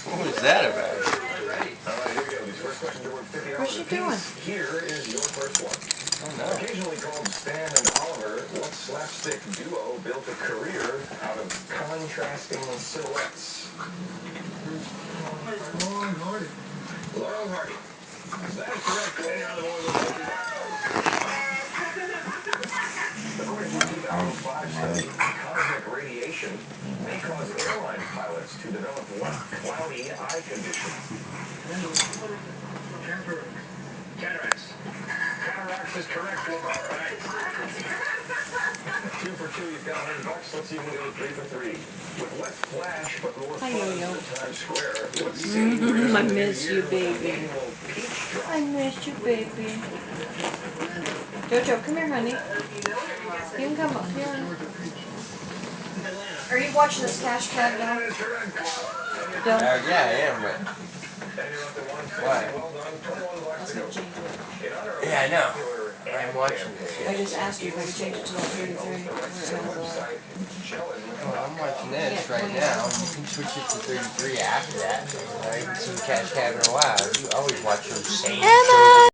What was that about? What's she doing? Here is your first one. Oh no. Occasionally called Stan and Oliver, what slapstick duo built a career out of contrasting silhouettes? Laurel and Hardy. Laurel and Hardy. That is correct. According to a 2005 study, cosmic radiation may cause airline pilots to develop what cloudy eye condition? Cataracts. Cataracts is correct. All right. 2 for 2, you've got $100. Let's see if we can go 3 for 3. With less flash but more Hi, fun Yo-Yo. than Times Square, what city I brings miss the you, year baby. annual peach drop? I miss you, baby. Jojo, come here, honey. You can come up here. Are you watching this cash cab now? Dylan? Yeah, I am, but why? That's gonna change it. Yeah, I know. I'm watching this. I just asked you if I could change it to like 33. Where it has Well, I'm watching this right now. You can switch it to 33 after that. I haven't seen Cash Cab in a while. You always watch those same shows.